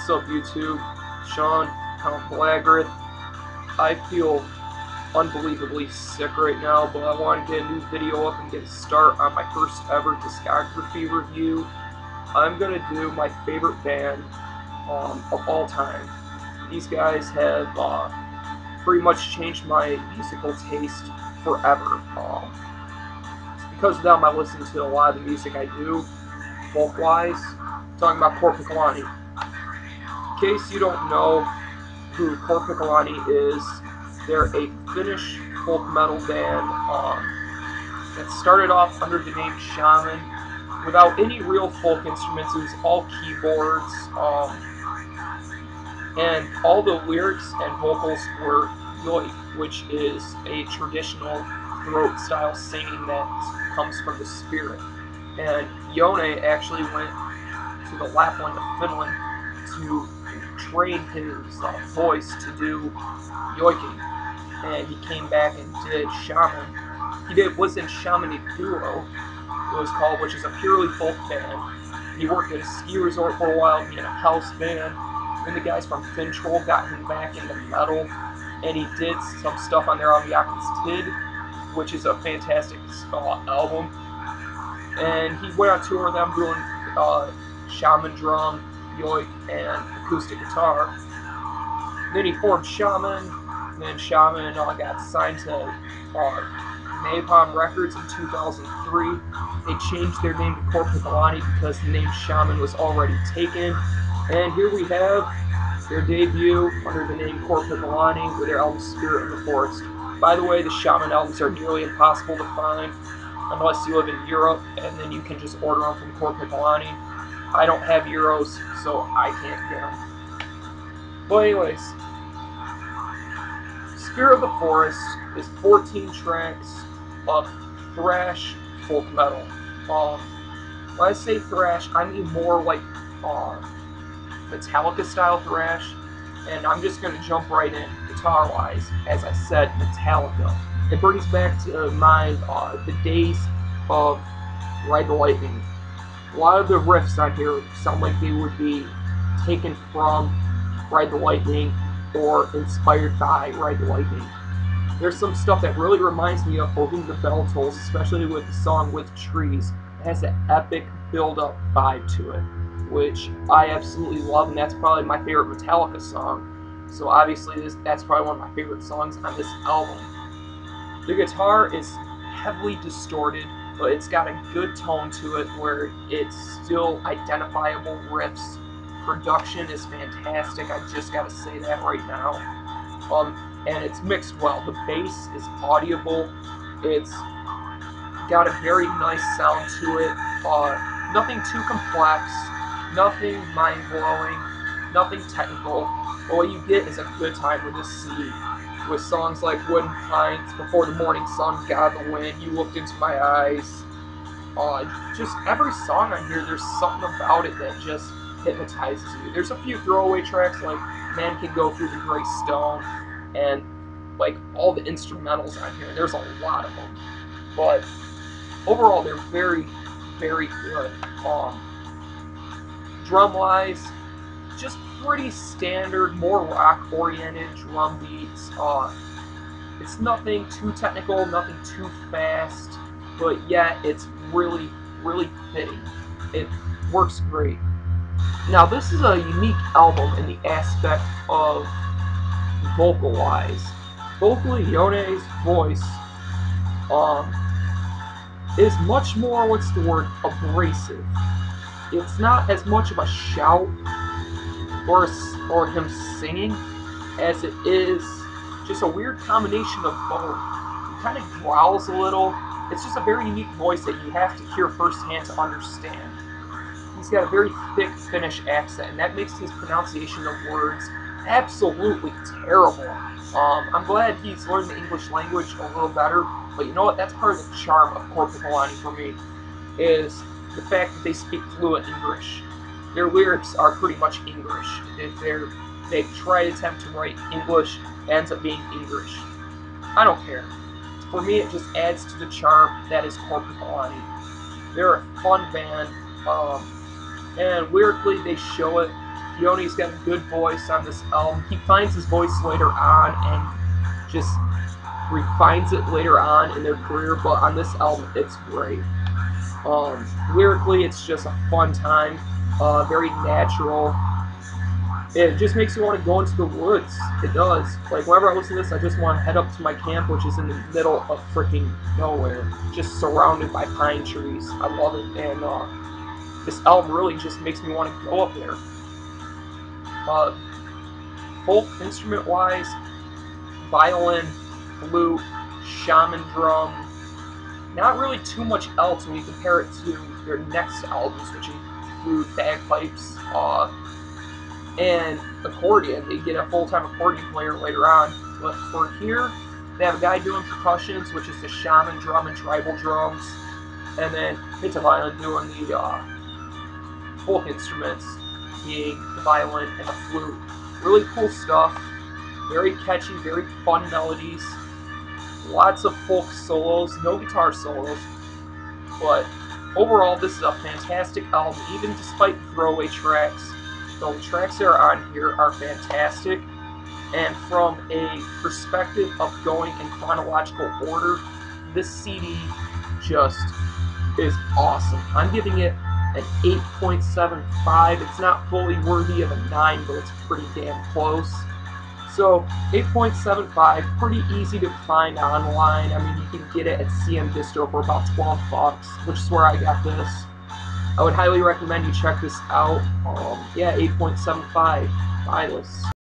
What's up, YouTube? Sean, Count Blagrith. I feel unbelievably sick right now, but I want to get a new video up and get a start on my first ever discography review. I'm going to do my favorite band of all time. These guys have pretty much changed my musical taste forever. Because of them, I listen to a lot of the music I do, folk-wise. Talking about Korpiklaani. In case you don't know who Korpiklaani is, they're a Finnish folk metal band that started off under the name Shaman, without any real folk instruments. It was all keyboards, and all the lyrics and vocals were yoik, which is a traditional throat style singing that comes from the spirit. And Yone actually went to the Lapland of Finland to train his voice to do yoiking, and he came back and did Shaman. Was in Shaman Duo, it was called, which is a purely folk band. He worked at a ski resort for a while, he had a house band, and the guys from Finnish got him back into metal, and he did some stuff on their album Yakens Tid, which is a fantastic album. And he went on tour with them doing Shaman drum, yoik, and acoustic guitar. Then he formed Shaman, and then Shaman got signed to Napalm Records in 2003. They changed their name to Korpiklaani because the name Shaman was already taken. And here we have their debut under the name Korpiklaani with their album Spirit of the Forest. By the way, the Shaman albums are nearly impossible to find unless you live in Europe, and then you can just order them from Korpiklaani. I don't have euros, so I can't get them. But anyways, Spirit of the Forest is 14 tracks of thrash folk metal. When I say thrash, I mean more like Metallica style thrash, and I'm just going to jump right in guitar-wise. As I said, Metallica. It brings back to mind the days of Ride the Lightning. A lot of the riffs on here sound like they would be taken from Ride the Lightning or inspired by Ride the Lightning. There's some stuff that really reminds me of Who the Bell Tolls, especially with the song With Trees. It has an epic build-up vibe to it, which I absolutely love, and that's probably my favorite Metallica song. So obviously that's probably one of my favorite songs on this album. The guitar is heavily distorted, but it's got a good tone to it where it's still identifiable riffs. Production is fantastic, I just gotta say that right now. And it's mixed well. The bass is audible, it's got a very nice sound to it. Nothing too complex, nothing mind-blowing, nothing technical. But what you get is a good time with this CD. With songs like Wooden Pines, Before the Morning Sun, God the Wind, You Looked Into My Eyes. Just every song on here, there's something about it that just hypnotizes you. There's a few throwaway tracks like Man Can Go Through the Gray Stone, and like all the instrumentals on here. There's a lot of them. But overall, they're very, very good. Drum-wise, just pretty standard, more rock-oriented drum beats. It's nothing too technical, nothing too fast, but yet it's really, really fitting. It works great. Now, this is a unique album in the aspect of vocal-wise. Vocally, Yone's voice is much more, what's the word, abrasive. It's not as much of a shout or him singing as it is just a weird combination of both. He kind of growls a little. It's just a very unique voice that you have to hear firsthand to understand. He's got a very thick Finnish accent, and that makes his pronunciation of words absolutely terrible. I'm glad he's learned the English language a little better, but you know what? That's part of the charm of Korpiklaani for me, is the fact that they speak fluent English. Their lyrics are pretty much English. They try to attempt to write English, it ends up being English. I don't care. For me, it just adds to the charm that is Korpiklaani. They're a fun band, and lyrically they show it. Yoni's got a good voice on this album. He finds his voice later on and just refines it later on in their career, but on this album, it's great. Lyrically, it's just a fun time, very natural. It just makes you want to go into the woods. It does. Like, whenever I listen to this, I just want to head up to my camp, which is in the middle of freaking nowhere, just surrounded by pine trees. I love it, and this album really just makes me want to go up there. Folk instrument-wise, violin, flute, shaman drum, not really too much else when you compare it to their next albums, which include bagpipes, and accordion. They get a full-time accordion player later on, but for here, they have a guy doing percussions, which is the shaman drum and tribal drums, and then it's a violin doing the folk instruments, being the violin and the flute. Really cool stuff, very catchy, very fun melodies, lots of folk solos, no guitar solos, but overall this is a fantastic album, even despite the throwaway tracks. The tracks that are on here are fantastic, and from a perspective of going in chronological order, this CD just is awesome. I'm giving it an 8.75. It's not fully worthy of a 9, but it's pretty damn close. So 8.75, pretty easy to find online. I mean, you can get it at CM Distro for about $12, which is where I got this. I would highly recommend you check this out. Yeah, 8.75. Buy this.